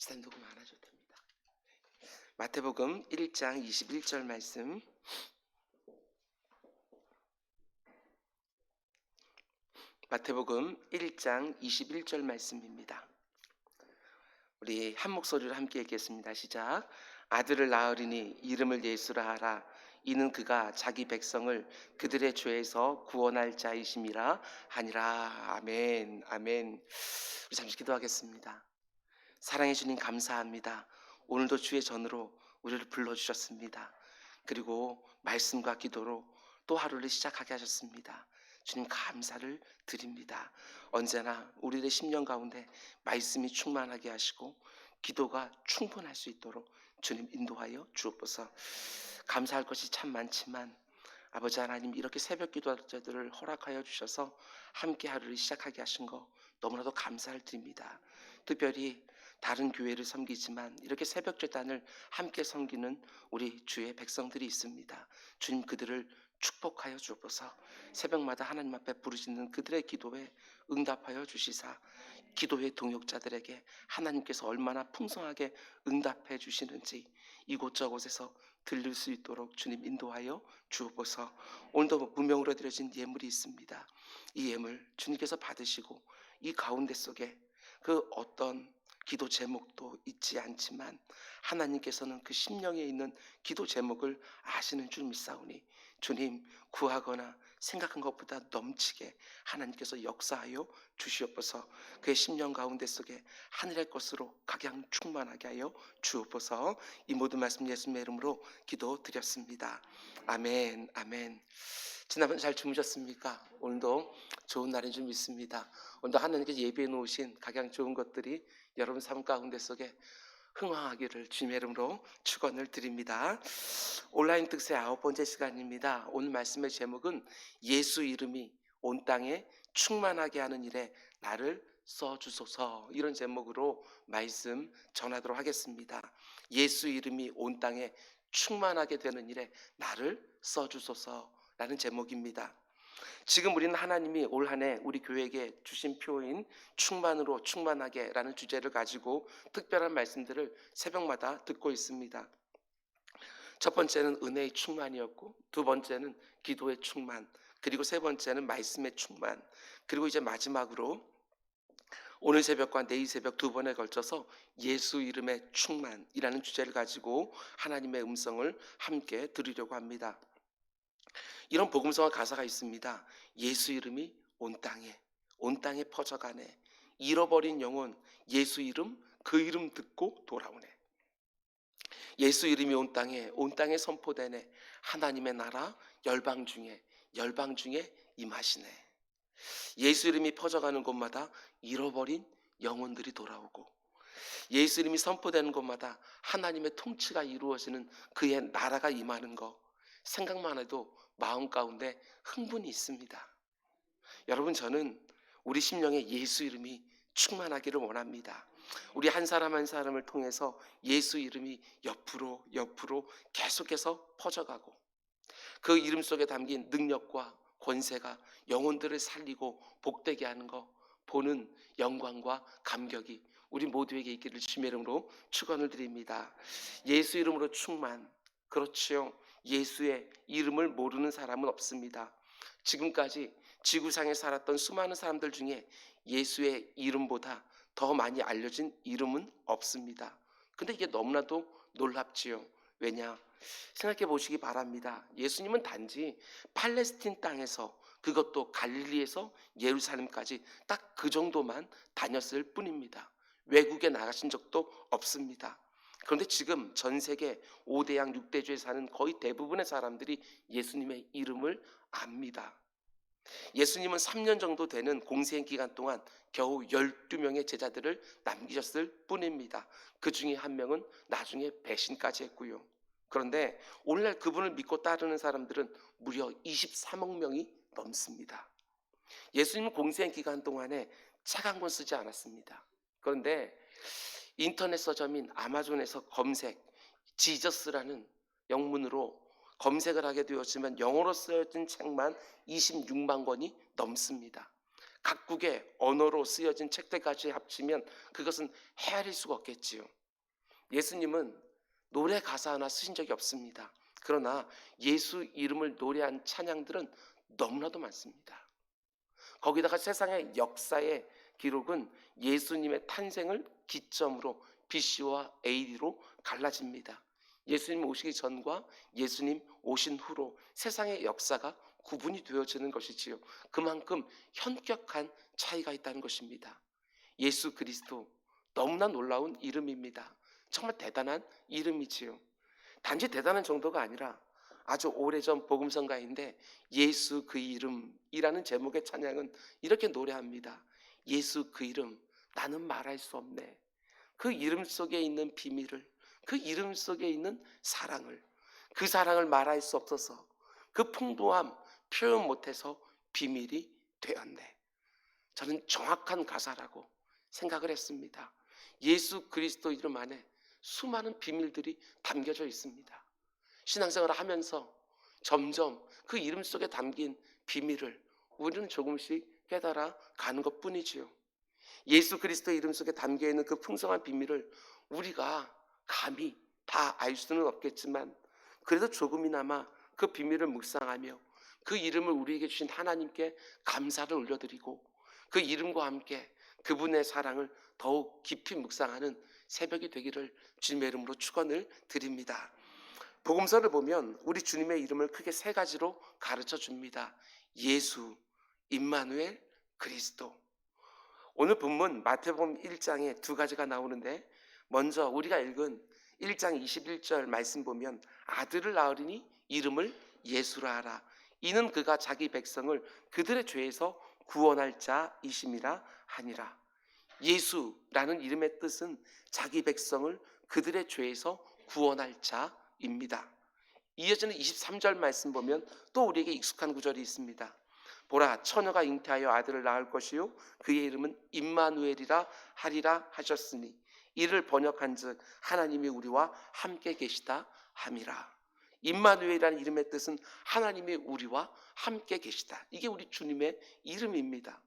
시간 녹음 안 하셔도 됩니다. 마태복음 1장 21절 말씀. 마태복음 1장 21절 말씀입니다. 우리 한 목소리로 함께 읽겠습니다. 시작. 아들을 낳으리니 이름을 예수라 하라. 이는 그가 자기 백성을 그들의 죄에서 구원할 자이심이라 하니라. 아멘. 아멘. 우리 잠시 기도하겠습니다. 사랑해 주님 감사합니다. 오늘도 주의 전으로 우리를 불러주셨습니다. 그리고 말씀과 기도로 또 하루를 시작하게 하셨습니다. 주님 감사를 드립니다. 언제나 우리의 심령 가운데 말씀이 충만하게 하시고 기도가 충분할 수 있도록 주님 인도하여 주옵소서. 감사할 것이 참 많지만 아버지 하나님, 이렇게 새벽 기도자들을 허락하여 주셔서 함께 하루를 시작하게 하신 거 너무나도 감사를 드립니다. 특별히 다른 교회를 섬기지만 이렇게 새벽 제단을 함께 섬기는 우리 주의 백성들이 있습니다. 주님 그들을 축복하여 주옵소서. 새벽마다 하나님 앞에 부르짖는 그들의 기도에 응답하여 주시사 기도의 동역자들에게 하나님께서 얼마나 풍성하게 응답해 주시는지 이곳저곳에서 들릴 수 있도록 주님 인도하여 주옵소서. 오늘도 무명으로 드려진 예물이 있습니다. 이 예물 주님께서 받으시고 이 가운데 속에 그 어떤 기도 제목도 있지 않지만 하나님께서는 그 심령에 있는 기도 제목을 아시는 줄 믿사오니 주님 구하거나 생각한 것보다 넘치게 하나님께서 역사하여 주시옵소서. 그의 심령 가운데 속에 하늘의 것으로 각양 충만하게 하여 주옵소서. 이 모든 말씀 예수님의 이름으로 기도드렸습니다. 아멘. 아멘. 지난번 잘 주무셨습니까? 오늘도 좋은 날인 줄 믿습니다. 오늘도 하나님께서 예비해 놓으신 각양 좋은 것들이 여러분 삶 가운데 속에 흥황하기를 주님의 이름으로 축원을 드립니다. 온라인 특세 9번째 시간입니다. 오늘 말씀의 제목은 예수 이름이 온 땅에 충만하게 하는 일에 나를 써주소서, 이런 제목으로 말씀 전하도록 하겠습니다. 예수 이름이 온 땅에 충만하게 되는 일에 나를 써주소서라는 제목입니다. 지금 우리는 하나님이 올 한 해 우리 교회에게 주신 표인 충만으로 충만하게 라는 주제를 가지고 특별한 말씀들을 새벽마다 듣고 있습니다. 첫 번째는 은혜의 충만이었고, 두 번째는 기도의 충만, 그리고 세 번째는 말씀의 충만, 그리고 이제 마지막으로 오늘 새벽과 내일 새벽 두 번에 걸쳐서 예수 이름의 충만이라는 주제를 가지고 하나님의 음성을 함께 들으려고 합니다. 이런 복음성의 가사가 있습니다. 예수 이름이 온 땅에 퍼져가네. 잃어버린 영혼 예수 이름, 그 이름 듣고 돌아오네. 예수 이름이 온 땅에 선포되네. 하나님의 나라 열방 중에 임하시네. 예수 이름이 퍼져가는 곳마다 잃어버린 영혼들이 돌아오고, 예수 이름이 선포되는 곳마다 하나님의 통치가 이루어지는 그의 나라가 임하는 것, 생각만 해도 마음 가운데 흥분이 있습니다. 여러분, 저는 우리 심령에 예수 이름이 충만하기를 원합니다. 우리 한 사람 한 사람을 통해서 예수 이름이 옆으로 계속해서 퍼져가고, 그 이름 속에 담긴 능력과 권세가 영혼들을 살리고 복되게 하는 거 보는 영광과 감격이 우리 모두에게 있기를 주님의 이름으로 축원을 드립니다. 예수 이름으로 충만, 그렇지요. 예수의 이름을 모르는 사람은 없습니다. 지금까지 지구상에 살았던 수많은 사람들 중에 예수의 이름보다 더 많이 알려진 이름은 없습니다. 근데 이게 너무나도 놀랍지요. 왜냐? 생각해 보시기 바랍니다. 예수님은 단지 팔레스틴 땅에서, 그것도 갈릴리에서 예루살렘까지 딱 그 정도만 다녔을 뿐입니다. 외국에 나가신 적도 없습니다. 그런데 지금 전 세계 5대양 6대주에 사는 거의 대부분의 사람들이 예수님의 이름을 압니다. 예수님은 3년 정도 되는 공생 기간 동안 겨우 12명의 제자들을 남기셨을 뿐입니다. 그 중에 한 명은 나중에 배신까지 했고요. 그런데 오늘날 그분을 믿고 따르는 사람들은 무려 23억 명이 넘습니다. 예수님은 공생 기간 동안에 책 한 권 쓰지 않았습니다. 그런데 인터넷 서점인 아마존에서 검색, 지저스라는 영문으로 검색을 하게 되었지만 영어로 쓰여진 책만 26만 권이 넘습니다. 각국의 언어로 쓰여진 책들까지 합치면 그것은 헤아릴 수가 없겠지요. 예수님은 노래 가사 하나 쓰신 적이 없습니다. 그러나 예수 이름을 노래한 찬양들은 너무나도 많습니다. 거기다가 세상의 역사의 기록은 예수님의 탄생을 기점으로 BC와 AD로 갈라집니다. 예수님 오시기 전과 예수님 오신 후로 세상의 역사가 구분이 되어지는 것이지요. 그만큼 현격한 차이가 있다는 것입니다. 예수 그리스도, 너무나 놀라운 이름입니다. 정말 대단한 이름이지요. 단지 대단한 정도가 아니라 아주 오래전 복음성가인데 예수 그 이름이라는 제목의 찬양은 이렇게 노래합니다. 예수 그 이름, 나는 말할 수 없네. 그 이름 속에 있는 비밀을, 그 이름 속에 있는 사랑을, 그 사랑을 말할 수 없어서 그 풍부함 표현 못해서 비밀이 되었네. 저는 정확한 가사라고 생각을 했습니다. 예수 그리스도 이름 안에 수많은 비밀들이 담겨져 있습니다. 신앙생활을 하면서 점점 그 이름 속에 담긴 비밀을 우리는 조금씩 깨달아 가는 것 뿐이지요. 예수 그리스도의 이름 속에 담겨 있는 그 풍성한 비밀을 우리가 감히 다 알 수는 없겠지만 그래도 조금이나마 그 비밀을 묵상하며 그 이름을 우리에게 주신 하나님께 감사를 올려드리고 그 이름과 함께 그분의 사랑을 더욱 깊이 묵상하는 새벽이 되기를 주님의 이름으로 축원을 드립니다. 복음서를 보면 우리 주님의 이름을 크게 세 가지로 가르쳐 줍니다. 예수, 임마누엘, 그리스도. 오늘 본문 마태복음 1장에 두 가지가 나오는데 먼저 우리가 읽은 1장 21절 말씀 보면 아들을 낳으리니 이름을 예수라 하라. 이는 그가 자기 백성을 그들의 죄에서 구원할 자이심이라 하니라. 예수라는 이름의 뜻은 자기 백성을 그들의 죄에서 구원할 자입니다. 이어지는 23절 말씀 보면 또 우리에게 익숙한 구절이 있습니다. 보라, 처녀가 잉태하여 아들을 낳을 것이요 그의 이름은 임마누엘이라 하리라 하셨으니 이를 번역한즉 하나님이 우리와 함께 계시다 함이라. 임마누엘이라는 이름의 뜻은 하나님이 우리와 함께 계시다. 이게 우리 주님의 이름입니다.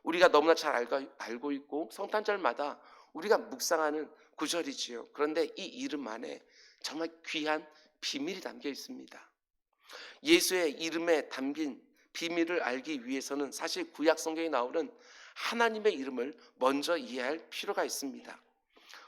우리가 너무나 잘 알고 있고 성탄절마다 우리가 묵상하는 구절이지요. 그런데 이 이름 안에 정말 귀한 비밀이 담겨 있습니다. 예수의 이름에 담긴 비밀을 알기 위해서는 사실 구약 성경에 나오는 하나님의 이름을 먼저 이해할 필요가 있습니다.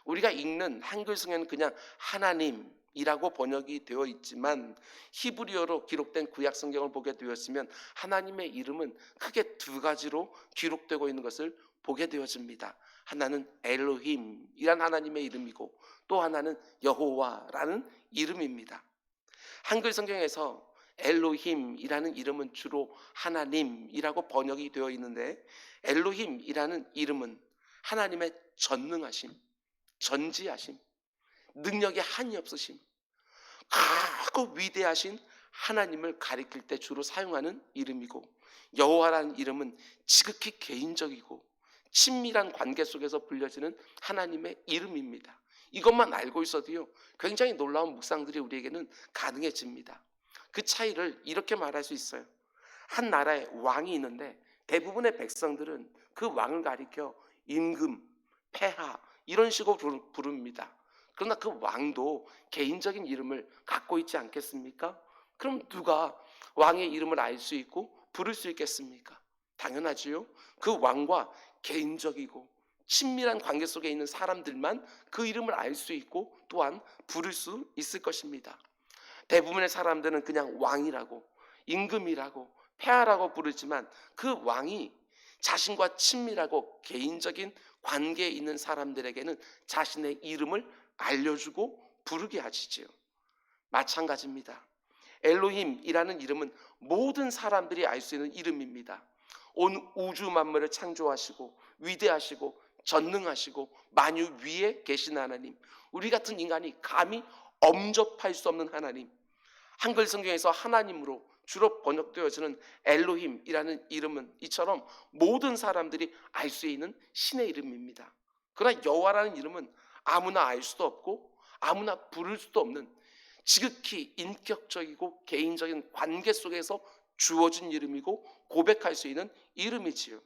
우리가 읽는 한글 성경은 그냥 하나님이라고 번역이 되어 있지만 히브리어로 기록된 구약 성경을 보게 되었으면 하나님의 이름은 크게 두 가지로 기록되고 있는 것을 보게 되어집니다. 하나는 엘로힘이란 하나님의 이름이고 또 하나는 여호와라는 이름입니다. 한글 성경에서 엘로힘이라는 이름은 주로 하나님이라고 번역이 되어 있는데 엘로힘이라는 이름은 하나님의 전능하심, 전지하심, 능력에 한이 없으심, 크고 위대하신 하나님을 가리킬 때 주로 사용하는 이름이고 여호와라는 이름은 지극히 개인적이고 친밀한 관계 속에서 불려지는 하나님의 이름입니다. 이것만 알고 있어도요 굉장히 놀라운 묵상들이 우리에게는 가능해집니다. 그 차이를 이렇게 말할 수 있어요. 한 나라에 왕이 있는데 대부분의 백성들은 그 왕을 가리켜 임금, 폐하 이런 식으로 부릅니다. 그러나 그 왕도 개인적인 이름을 갖고 있지 않겠습니까? 그럼 누가 왕의 이름을 알 수 있고 부를 수 있겠습니까? 당연하지요. 그 왕과 개인적이고 친밀한 관계 속에 있는 사람들만 그 이름을 알 수 있고 또한 부를 수 있을 것입니다. 대부분의 사람들은 그냥 왕이라고, 임금이라고, 폐하라고 부르지만 그 왕이 자신과 친밀하고 개인적인 관계에 있는 사람들에게는 자신의 이름을 알려주고 부르게 하시지요. 마찬가지입니다. 엘로힘이라는 이름은 모든 사람들이 알 수 있는 이름입니다. 온 우주 만물을 창조하시고 위대하시고 전능하시고 만유 위에 계신 하나님, 우리 같은 인간이 감히 엄접할 수 없는 하나님, 한글 성경에서 하나님으로 주로 번역되어지는 엘로힘이라는 이름은 이처럼 모든 사람들이 알 수 있는 신의 이름입니다. 그러나 여호와라는 이름은 아무나 알 수도 없고 아무나 부를 수도 없는 지극히 인격적이고 개인적인 관계 속에서 주어진 이름이고 고백할 수 있는 이름이지요.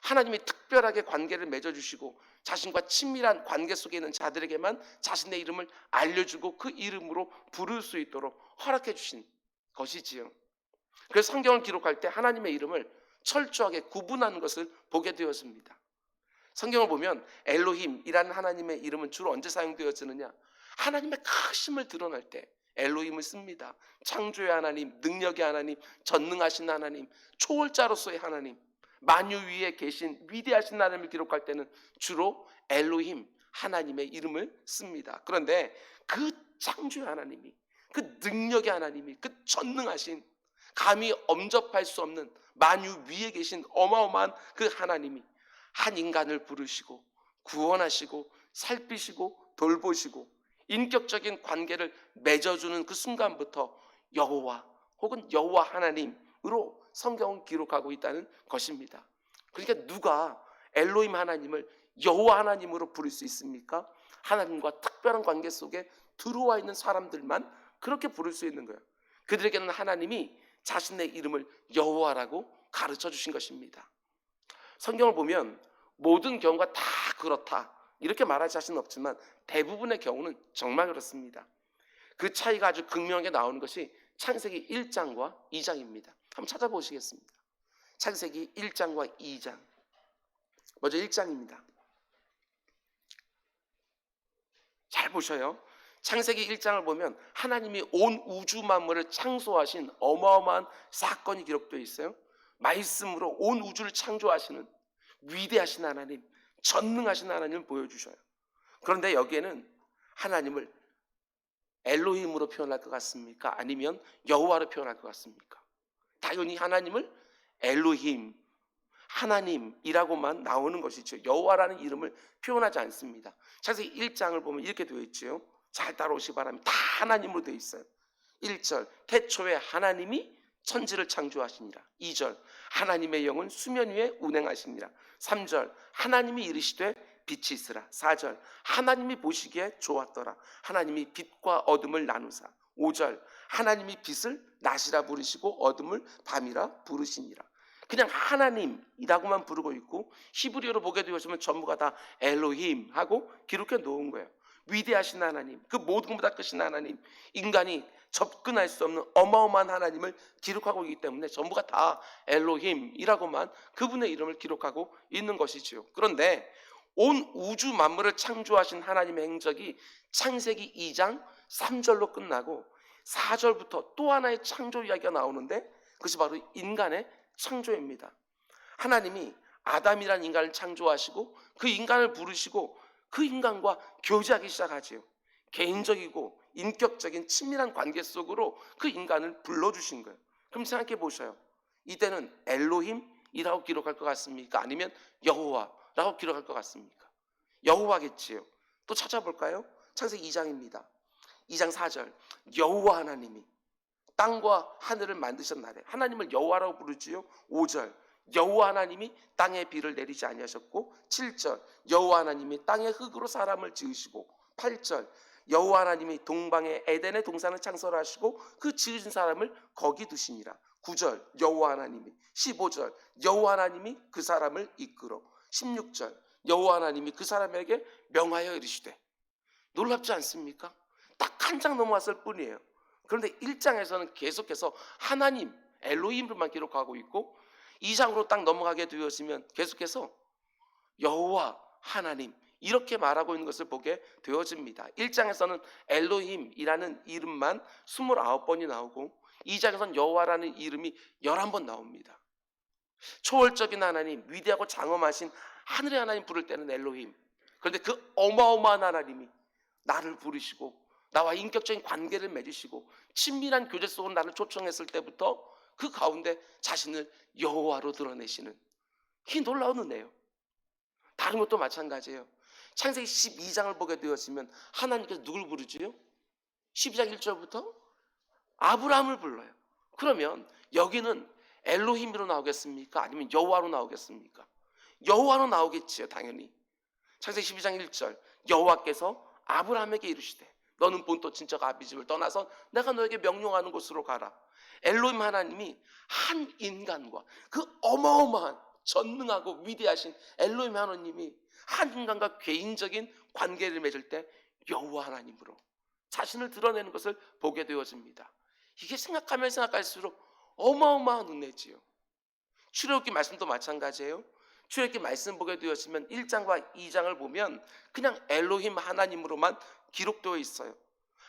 하나님이 특별하게 관계를 맺어주시고 자신과 친밀한 관계 속에 있는 자들에게만 자신의 이름을 알려주고 그 이름으로 부를 수 있도록 허락해 주신 것이지요. 그래서 성경을 기록할 때 하나님의 이름을 철저하게 구분하는 것을 보게 되었습니다. 성경을 보면 엘로힘이라는 하나님의 이름은 주로 언제 사용되어지느냐? 하나님의 크심을 드러날 때 엘로힘을 씁니다. 창조의 하나님, 능력의 하나님, 전능하신 하나님, 초월자로서의 하나님, 만유 위에 계신 위대하신 하나님을 기록할 때는 주로 엘로힘, 하나님의 이름을 씁니다. 그런데 그 창조의 하나님이, 그 능력의 하나님이, 그 전능하신, 감히 엄접할 수 없는 만유 위에 계신 어마어마한 그 하나님이 한 인간을 부르시고 구원하시고 살피시고 돌보시고 인격적인 관계를 맺어주는 그 순간부터 여호와 혹은 여호와 하나님으로 성경은 기록하고 있다는 것입니다. 그러니까 누가 엘로힘 하나님을 여호와 하나님으로 부를 수 있습니까? 하나님과 특별한 관계 속에 들어와 있는 사람들만 그렇게 부를 수 있는 거예요. 그들에게는 하나님이 자신의 이름을 여호와라고 가르쳐 주신 것입니다. 성경을 보면 모든 경우가 다 그렇다 이렇게 말할 자신은 없지만 대부분의 경우는 정말 그렇습니다. 그 차이가 아주 극명하게 나오는 것이 창세기 1장과 2장입니다. 한번 찾아보시겠습니다. 창세기 1장과 2장. 먼저 1장입니다. 잘 보셔요. 창세기 1장을 보면 하나님이 온 우주 만물을 창조하신 어마어마한 사건이 기록되어 있어요. 말씀으로 온 우주를 창조하시는 위대하신 하나님, 전능하신 하나님을 보여주셔요. 그런데 여기에는 하나님을 엘로힘으로 표현할 것 같습니까? 아니면 여호와로 표현할 것 같습니까? 당연히 하나님을 엘로힘, 하나님이라고만 나오는 것이죠. 여호와라는 이름을 표현하지 않습니다. 창세기 1장을 보면 이렇게 되어 있죠. 잘 따라오시기 바랍니다. 다 하나님으로 되어 있어요. 1절 태초에 하나님이 천지를 창조하시니라. 2절 하나님의 영은 수면 위에 운행하시니라. 3절 하나님이 이르시되 빛이 있으라. 4절 하나님이 보시기에 좋았더라. 하나님이 빛과 어둠을 나누사. 5절 하나님이 빛을 낮이라 부르시고 어둠을 밤이라 부르시니라. 그냥 하나님이라고만 부르고 있고 히브리어로 보게 되었으면 전부가 다 엘로힘 하고 기록해 놓은 거예요. 위대하신 하나님, 그 모든 것보다 크신 하나님, 인간이 접근할 수 없는 어마어마한 하나님을 기록하고 있기 때문에 전부가 다 엘로힘이라고만 그분의 이름을 기록하고 있는 것이지요. 그런데 온 우주 만물을 창조하신 하나님의 행적이 창세기 2장 3절로 끝나고 4절부터 또 하나의 창조 이야기가 나오는데 그것이 바로 인간의 창조입니다. 하나님이 아담이라는 인간을 창조하시고 그 인간을 부르시고 그 인간과 교제하기 시작하지요. 개인적이고 인격적인 친밀한 관계 속으로 그 인간을 불러주신 거예요. 그럼 생각해 보셔요. 이때는 엘로힘이라고 기록할 것 같습니까? 아니면 여호와라고 기록할 것 같습니까? 여호와겠지요. 또 찾아볼까요? 창세기 2장입니다. 2장 4절 여호와 하나님이 땅과 하늘을 만드셨나래. 하나님을 여호와라고 부르지요. 5절 여호와 하나님이 땅에 비를 내리지 아니하셨고 7절 여호와 하나님이 땅의 흙으로 사람을 지으시고 8절 여호와 하나님이 동방의 에덴의 동산을 창설하시고 그 지으신 사람을 거기 두시니라. 9절 여호와 하나님이 15절 여호와 하나님이 그 사람을 이끌어 16절 여호와 하나님이 그 사람에게 명하여 이르시되. 놀랍지 않습니까? 딱 한 장 넘어왔을 뿐이에요. 그런데 1장에서는 계속해서 하나님 엘로힘만 기록하고 있고 2장으로 딱 넘어가게 되었으면 계속해서 여호와 하나님 이렇게 말하고 있는 것을 보게 되어집니다. 1장에서는 엘로힘이라는 이름만 29번이 나오고 2장에서는 여호와라는 이름이 11번 나옵니다. 초월적인 하나님, 위대하고 장엄하신 하늘의 하나님 부를 때는 엘로힘. 그런데 그 어마어마한 하나님이 나를 부르시고 나와 인격적인 관계를 맺으시고 친밀한 교제 속으로 나를 초청했을 때부터 그 가운데 자신을 여호와로 드러내시는 이 놀라운 은혜요. 다른 것도 마찬가지예요. 창세기 12장을 보게 되었으면 하나님께서 누굴 부르지요? 12장 1절부터 아브라함을 불러요. 그러면 여기는 엘로힘으로 나오겠습니까? 아니면 여호와로 나오겠습니까? 여호와로 나오겠지요, 당연히. 창세기 12장 1절 여호와께서 아브라함에게 이르시되 너는 본토 친척 아비집을 떠나서 내가 너에게 명령하는 곳으로 가라. 엘로힘 하나님이 한 인간과 그 어마어마한 전능하고 위대하신 엘로힘 하나님이 한 인간과 개인적인 관계를 맺을 때 여호와 하나님으로 자신을 드러내는 것을 보게 되어집니다. 이게 생각하면 생각할수록 어마어마한 은혜지요. 출애굽기 말씀도 마찬가지예요. 출애굽기 말씀 보게 되었으면 1장과 2장을 보면 그냥 엘로힘 하나님으로만 기록되어 있어요.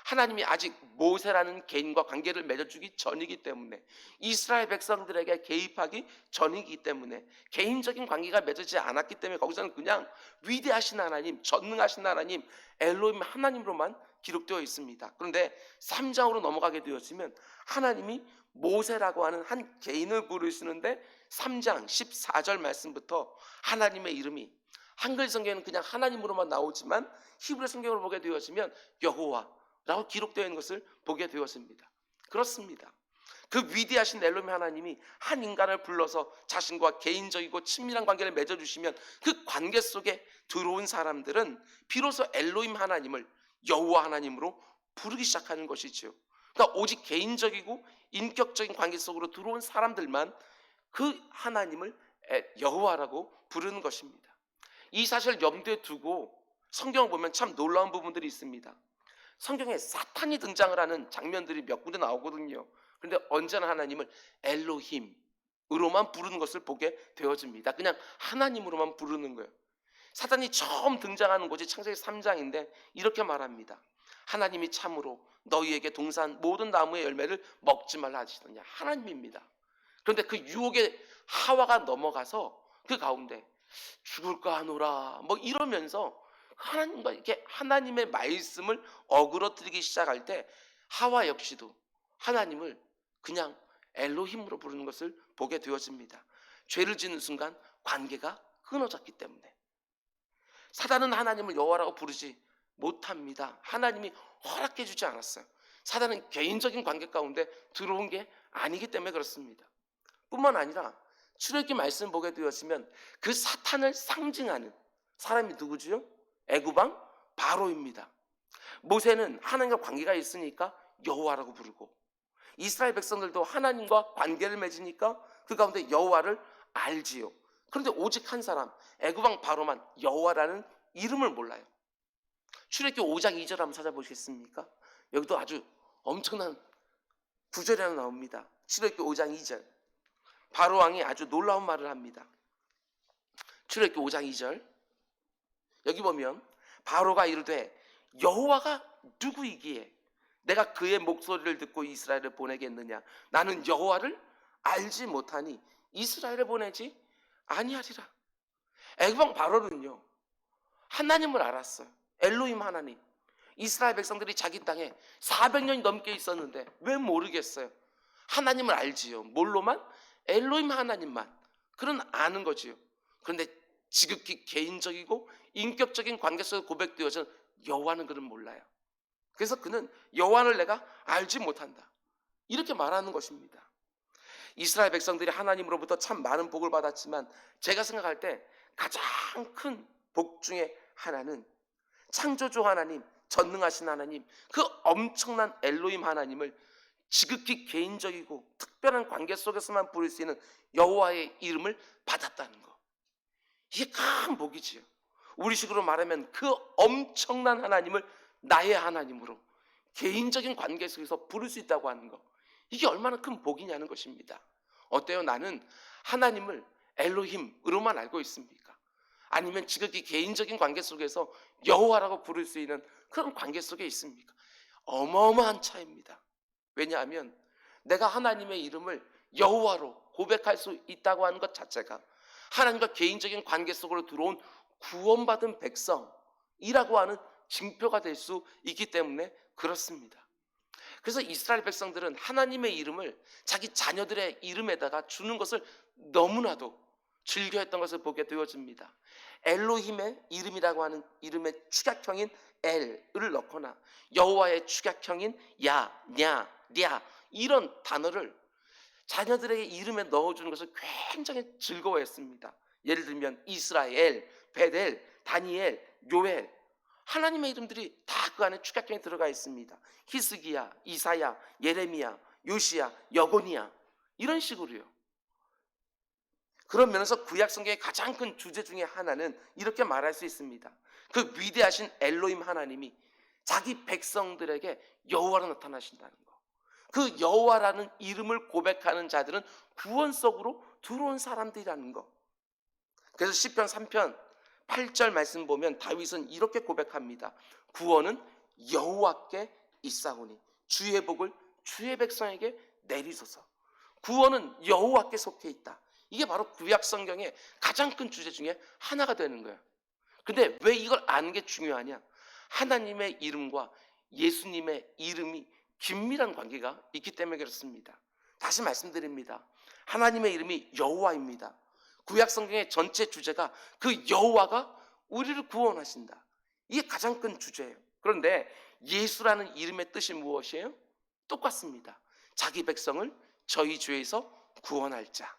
하나님이 아직 모세라는 개인과 관계를 맺어주기 전이기 때문에, 이스라엘 백성들에게 개입하기 전이기 때문에, 개인적인 관계가 맺어지지 않았기 때문에 거기서는 그냥 위대하신 하나님, 전능하신 하나님, 엘로힘 하나님으로만 기록되어 있습니다. 그런데 3장으로 넘어가게 되었으면 하나님이 모세라고 하는 한 개인을 부르시는데 3장 14절 말씀부터 하나님의 이름이 한글 성경에는 그냥 하나님으로만 나오지만 히브리 성경을 보게 되었으면 여호와라고 기록되어 있는 것을 보게 되었습니다. 그렇습니다. 그 위대하신 엘로힘 하나님이 한 인간을 불러서 자신과 개인적이고 친밀한 관계를 맺어주시면 그 관계 속에 들어온 사람들은 비로소 엘로힘 하나님을 여호와 하나님으로 부르기 시작하는 것이지요. 그러니까 오직 개인적이고 인격적인 관계 속으로 들어온 사람들만 그 하나님을 여호와라고 부르는 것입니다. 이 사실을 염두에 두고 성경을 보면 참 놀라운 부분들이 있습니다. 성경에 사탄이 등장을 하는 장면들이 몇 군데 나오거든요. 그런데 언제나 하나님을 엘로힘으로만 부르는 것을 보게 되어집니다. 그냥 하나님으로만 부르는 거예요. 사탄이 처음 등장하는 곳이 창세기 3장인데 이렇게 말합니다. 하나님이 참으로 너희에게 동산 모든 나무의 열매를 먹지 말라 하시더냐. 하나님입니다. 그런데 그 유혹에 하와가 넘어가서 그 가운데 죽을까 하노라 뭐 이러면서 하나님과 이렇게 하나님의 말씀을 어그러뜨리기 시작할 때 하와 역시도 하나님을 그냥 엘로힘으로 부르는 것을 보게 되어집니다. 죄를 짓는 순간 관계가 끊어졌기 때문에. 사단은 하나님을 여호와라고 부르지 못합니다. 하나님이 허락해 주지 않았어요. 사단은 개인적인 관계 가운데 들어온 게 아니기 때문에 그렇습니다. 뿐만 아니라 출애굽기 말씀 보게 되었으면 그 사탄을 상징하는 사람이 누구지요? 애굽왕 바로입니다. 모세는 하나님과 관계가 있으니까 여호와라고 부르고, 이스라엘 백성들도 하나님과 관계를 맺으니까 그 가운데 여호와를 알지요. 그런데 오직 한 사람 애굽왕 바로만 여호와라는 이름을 몰라요. 출애굽기 5장 2절 한번 찾아보시겠습니까? 여기도 아주 엄청난 구절이 하나 나옵니다. 출애굽기 5장 2절. 바로 왕이 아주 놀라운 말을 합니다. 출애굽기 5장 2절. 여기 보면 바로가 이르되 여호와가 누구이기에 내가 그의 목소리를 듣고 이스라엘을 보내겠느냐. 나는 여호와를 알지 못하니 이스라엘을 보내지 아니하리라. 애굽왕 바로는요 하나님을 알았어요. 엘로힘 하나님. 이스라엘 백성들이 자기 땅에 400년이 넘게 있었는데 왜 모르겠어요? 하나님을 알지요. 뭘로만? 엘로힘 하나님만. 그런 아는 거지요. 그런데 지극히 개인적이고 인격적인 관계 속에 고백되어진 여호와는 그는 몰라요. 그래서 그는 여호와를 내가 알지 못한다. 이렇게 말하는 것입니다. 이스라엘 백성들이 하나님으로부터 참 많은 복을 받았지만 제가 생각할 때 가장 큰 복 중에 하나는 창조주 하나님, 전능하신 하나님, 그 엄청난 엘로힘 하나님을 지극히 개인적이고 특별한 관계 속에서만 부를 수 있는 여호와의 이름을 받았다는 것. 이게 큰 복이지요. 우리식으로 말하면 그 엄청난 하나님을 나의 하나님으로 개인적인 관계 속에서 부를 수 있다고 하는 것. 이게 얼마나 큰 복이냐는 것입니다. 어때요? 나는 하나님을 엘로힘으로만 알고 있습니까? 아니면 지극히 개인적인 관계 속에서 여호와라고 부를 수 있는 그런 관계 속에 있습니까? 어마어마한 차이입니다. 왜냐하면 내가 하나님의 이름을 여호와로 고백할 수 있다고 하는 것 자체가 하나님과 개인적인 관계 속으로 들어온 구원받은 백성이라고 하는 징표가 될 수 있기 때문에 그렇습니다. 그래서 이스라엘 백성들은 하나님의 이름을 자기 자녀들의 이름에다가 주는 것을 너무나도 즐겨했던 것을 보게 되어집니다. 엘로힘의 이름이라고 하는 이름의 축약형인 엘을 넣거나 여호와의 축약형인 야, 냐, 랴 이런 단어를 자녀들에게 이름에 넣어주는 것을 굉장히 즐거워했습니다. 예를 들면 이스라엘, 베델, 다니엘, 요엘, 하나님의 이름들이 다 그 안에 축약형에 들어가 있습니다. 히스기야, 이사야, 예레미야, 요시야, 여고니야 이런 식으로요. 그런 면에서 구약 성경의 가장 큰 주제 중에 하나는 이렇게 말할 수 있습니다. 그 위대하신 엘로힘 하나님이 자기 백성들에게 여호와로 나타나신다는 거. 그 여호와라는 이름을 고백하는 자들은 구원 속으로 들어온 사람들이라는 거. 그래서 시편 3편 8절 말씀 보면 다윗은 이렇게 고백합니다. 구원은 여호와께 있사오니 주의 복을 주의 백성에게 내리소서. 구원은 여호와께 속해 있다. 이게 바로 구약 성경의 가장 큰 주제 중에 하나가 되는 거예요. 근데 왜 이걸 아는 게 중요하냐? 하나님의 이름과 예수님의 이름이 긴밀한 관계가 있기 때문에 그렇습니다. 다시 말씀드립니다. 하나님의 이름이 여호와입니다. 구약 성경의 전체 주제가 그 여호와가 우리를 구원하신다. 이게 가장 큰 주제예요. 그런데 예수라는 이름의 뜻이 무엇이에요? 똑같습니다. 자기 백성을 저희 죄에서 구원할 자.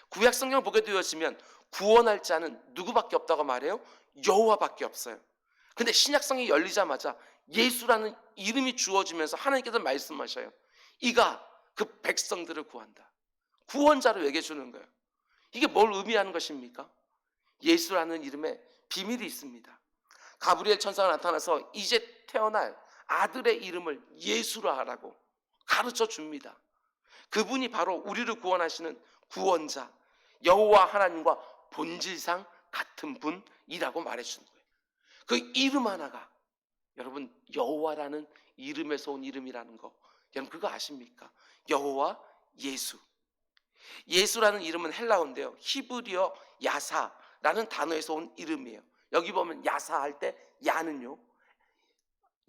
구약 성경을 보게 되었으면 구원할 자는 누구밖에 없다고 말해요? 여호와밖에 없어요. 근데 신약 성경이 열리자마자 예수라는 이름이 주어지면서 하나님께서 말씀하셔요. 이가 그 백성들을 구한다. 구원자로 얘기해 주는 거예요. 이게 뭘 의미하는 것입니까? 예수라는 이름에 비밀이 있습니다. 가브리엘 천사가 나타나서 이제 태어날 아들의 이름을 예수라 하라고 가르쳐 줍니다. 그분이 바로 우리를 구원하시는 구원자, 여호와 하나님과 본질상 같은 분이라고 말해주는 거예요. 그 이름 하나가 여러분 여호와라는 이름에서 온 이름이라는 거, 여러분 그거 아십니까? 여호와 예수. 예수라는 이름은 헬라어인데요, 히브리어 야사라는 단어에서 온 이름이에요. 여기 보면 야사 할 때 야는요,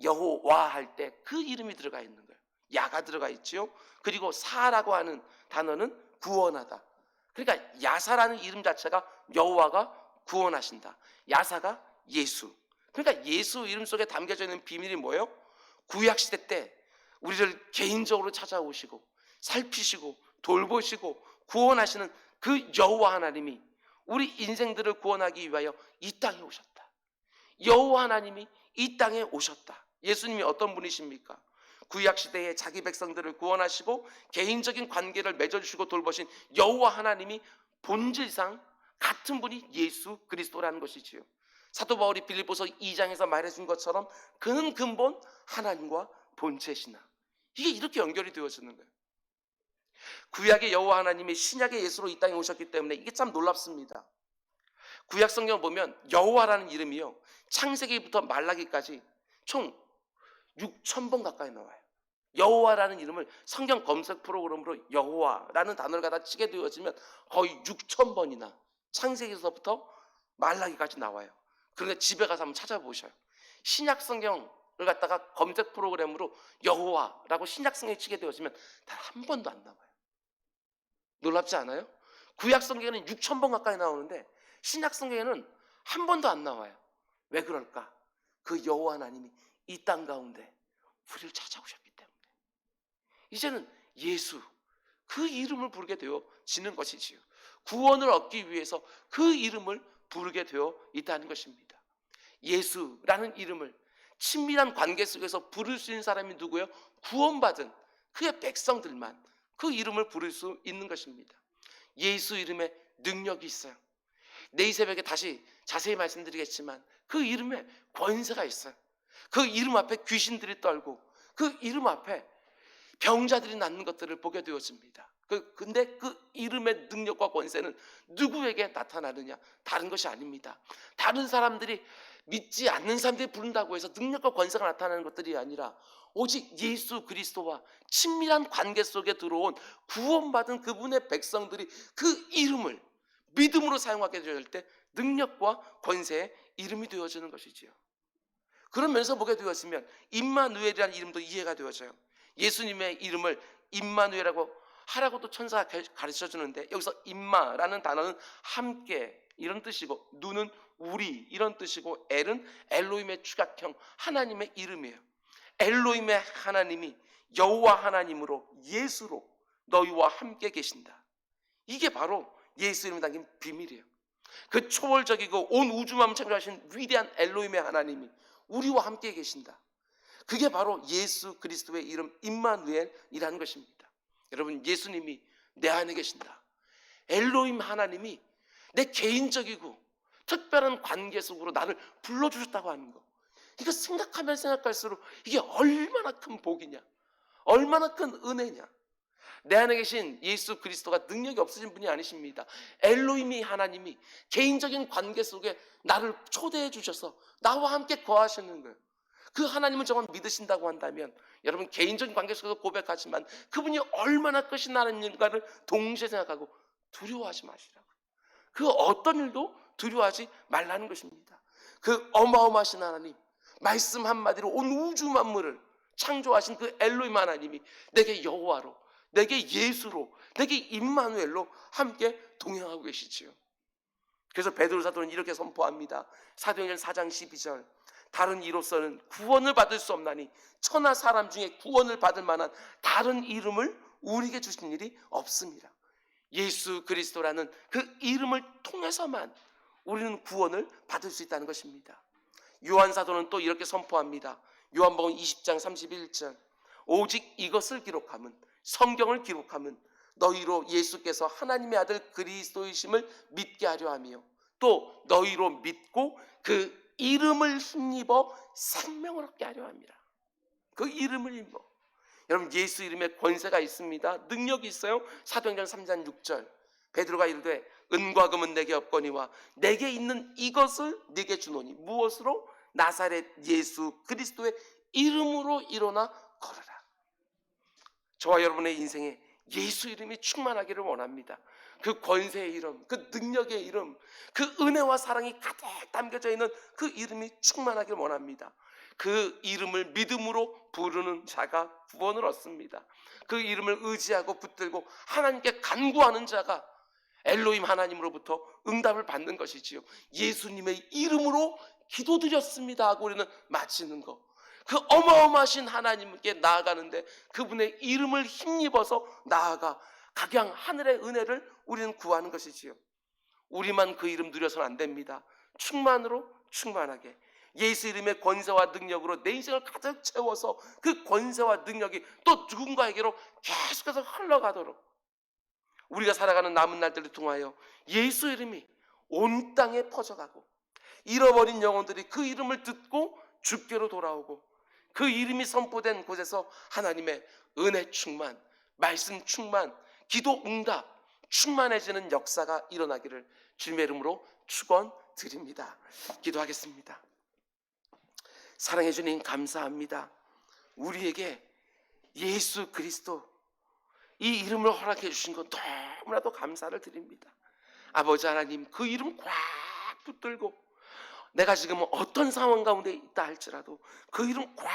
여호와 할 때 그 이름이 들어가 있는 거예요. 야가 들어가 있지요. 그리고 사라고 하는 단어는 구원하다. 그러니까 야사라는 이름 자체가 여호와가 구원하신다. 야사가 예수. 그러니까 예수 이름 속에 담겨져 있는 비밀이 뭐예요? 구약시대 때 우리를 개인적으로 찾아오시고 살피시고 돌보시고 구원하시는 그 여호와 하나님이 우리 인생들을 구원하기 위하여 이 땅에 오셨다. 여호와 하나님이 이 땅에 오셨다. 예수님이 어떤 분이십니까? 구약시대에 자기 백성들을 구원하시고 개인적인 관계를 맺어주시고 돌보신 여호와 하나님이 본질상 같은 분이 예수 그리스도라는 것이지요. 사도 바울이 빌립보서 2장에서 말해준 것처럼 그는 근본 하나님과 본체시나. 이게 이렇게 연결이 되어지는 거예요. 구약의 여호와 하나님이 신약의 예수로 이 땅에 오셨기 때문에 이게 참 놀랍습니다. 구약 성경을 보면 여호와라는 이름이요, 창세기부터 말라기까지 총 6,000번 가까이 나와요. 여호와라는 이름을 성경 검색 프로그램으로 여호와라는 단어를 갖다 치게 되어지면 거의 6,000번이나 창세기에서부터 말라기까지 나와요. 그러니까 집에 가서 한번 찾아보셔요. 신약 성경을 갖다가 검색 프로그램으로 여호와라고 신약 성경에 치게 되어지면 단 한 번도 안 나와요. 놀랍지 않아요? 구약 성경에는 6,000번 가까이 나오는데 신약 성경에는 한 번도 안 나와요. 왜 그럴까? 그 여호와 하나님이 이 땅 가운데 우리를 찾아오셨기 때문에 이제는 예수, 그 이름을 부르게 되어지는 것이지요. 구원을 얻기 위해서 그 이름을 부르게 되어 있다는 것입니다. 예수라는 이름을 친밀한 관계 속에서 부를 수 있는 사람이 누구예요? 구원받은 그의 백성들만 그 이름을 부를 수 있는 것입니다. 예수 이름에 능력이 있어요. 내일 새벽에 다시 자세히 말씀드리겠지만 그 이름에 권세가 있어요. 그 이름 앞에 귀신들이 떨고 그 이름 앞에 병자들이 낫는 것들을 보게 되었습니다. 근데 그 이름의 능력과 권세는 누구에게 나타나느냐? 다른 것이 아닙니다. 다른 사람들이 믿지 않는 사람들이 부른다고 해서 능력과 권세가 나타나는 것들이 아니라 오직 예수 그리스도와 친밀한 관계 속에 들어온 구원받은 그분의 백성들이 그 이름을 믿음으로 사용하게 될 때 능력과 권세의 이름이 되어지는 것이지요. 그런 면에서 보게 되었으면 임마누엘이라는 이름도 이해가 되어져요. 예수님의 이름을 임마누엘이라고 하라고도 천사가 가르쳐 주는데 여기서 임마라는 단어는 함께 이런 뜻이고 누는 우리 이런 뜻이고 엘은 엘로힘의 추각형 하나님의 이름이에요. 엘로힘의 하나님이 여호와 하나님으로 예수로 너희와 함께 계신다. 이게 바로 예수 이름에 담긴 비밀이에요. 그 초월적이고 온 우주만을 창조하신 위대한 엘로힘의 하나님이 우리와 함께 계신다. 그게 바로 예수 그리스도의 이름 임마누엘이라는 것입니다. 여러분, 예수님이 내 안에 계신다. 엘로힘 하나님이 내 개인적이고 특별한 관계 속으로 나를 불러주셨다고 하는 거, 이거 생각하면 생각할수록 이게 얼마나 큰 복이냐, 얼마나 큰 은혜냐. 내 안에 계신 예수 그리스도가 능력이 없으신 분이 아니십니다. 엘로힘이 하나님이 개인적인 관계 속에 나를 초대해 주셔서 나와 함께 거하시는 거예요. 그 하나님을 정말 믿으신다고 한다면 여러분 개인적인 관계 속에서 고백하지만 그분이 얼마나 크신 하나님인가를 동시에 생각하고 두려워하지 마시라고. 그 어떤 일도 두려워하지 말라는 것입니다. 그 어마어마하신 하나님, 말씀 한마디로 온 우주 만물을 창조하신 그 엘로힘 하나님이 내게 여호와로, 내게 예수로, 내게 임마누엘로 함께 동행하고 계시지요. 그래서 베드로 사도는 이렇게 선포합니다. 사도행전 4장 12절, 다른 이로서는 구원을 받을 수 없나니 천하 사람 중에 구원을 받을 만한 다른 이름을 우리에게 주신 일이 없습니다. 예수 그리스도라는 그 이름을 통해서만 우리는 구원을 받을 수 있다는 것입니다. 요한 사도는 또 이렇게 선포합니다. 요한복음 20장 31절, 오직 이것을 기록함은, 성경을 기록함은 너희로 예수께서 하나님의 아들 그리스도이심을 믿게 하려 하며 또 너희로 믿고 그 이름을 힘입어 생명을 얻게 하려 합니다. 그 이름을 힘입어. 여러분 예수 이름에 권세가 있습니다. 능력이 있어요. 사도행전 3장 6절, 베드로가 이르되 은과 금은 내게 없거니와 내게 있는 이것을 네게 주노니 무엇으로? 나사렛 예수 그리스도의 이름으로 일어나 걸어라. 저와 여러분의 인생에 예수 이름이 충만하기를 원합니다. 그 권세의 이름, 그 능력의 이름, 그 은혜와 사랑이 가득 담겨져 있는 그 이름이 충만하기를 원합니다. 그 이름을 믿음으로 부르는 자가 구원을 얻습니다. 그 이름을 의지하고 붙들고 하나님께 간구하는 자가 엘로힘 하나님으로부터 응답을 받는 것이지요. 예수님의 이름으로 기도드렸습니다 하고 우리는 마치는 것, 그 어마어마하신 하나님께 나아가는데 그분의 이름을 힘입어서 나아가 각양 하늘의 은혜를 우리는 구하는 것이지요. 우리만 그 이름 누려서는 안 됩니다. 충만으로 충만하게 예수 이름의 권세와 능력으로 내 인생을 가득 채워서 그 권세와 능력이 또 누군가에게로 계속해서 흘러가도록 우리가 살아가는 남은 날들을 통하여 예수 이름이 온 땅에 퍼져가고 잃어버린 영혼들이 그 이름을 듣고 주께로 돌아오고 그 이름이 선포된 곳에서 하나님의 은혜 충만, 말씀 충만, 기도 응답 충만해지는 역사가 일어나기를 주님의 이름으로 축원드립니다. 기도하겠습니다. 사랑해 주님 감사합니다. 우리에게 예수 그리스도 이 이름을 허락해 주신 것 너무나도 감사를 드립니다. 아버지 하나님, 그 이름 꽉 붙들고 내가 지금 어떤 상황 가운데 있다 할지라도 그 이름 꽉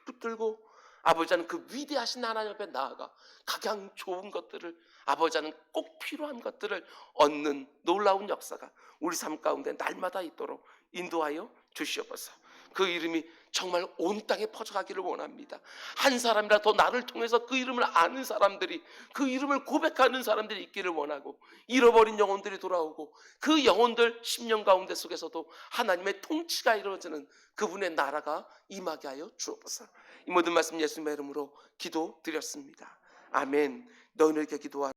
붙들고 아버지 하나님 그 위대하신 하나님 앞에 나아가 각양 좋은 것들을, 아버지 하나님 꼭 필요한 것들을 얻는 놀라운 역사가 우리 삶 가운데 날마다 있도록 인도하여 주시옵소서. 그 이름이 정말 온 땅에 퍼져가기를 원합니다. 한 사람이라도 나를 통해서 그 이름을 아는 사람들이, 그 이름을 고백하는 사람들이 있기를 원하고 잃어버린 영혼들이 돌아오고 그 영혼들 10년 가운데 속에서도 하나님의 통치가 이루어지는 그분의 나라가 임하게 하여 주옵소서. 이 모든 말씀 예수님의 이름으로 기도드렸습니다. 아멘. 너희에게 기도하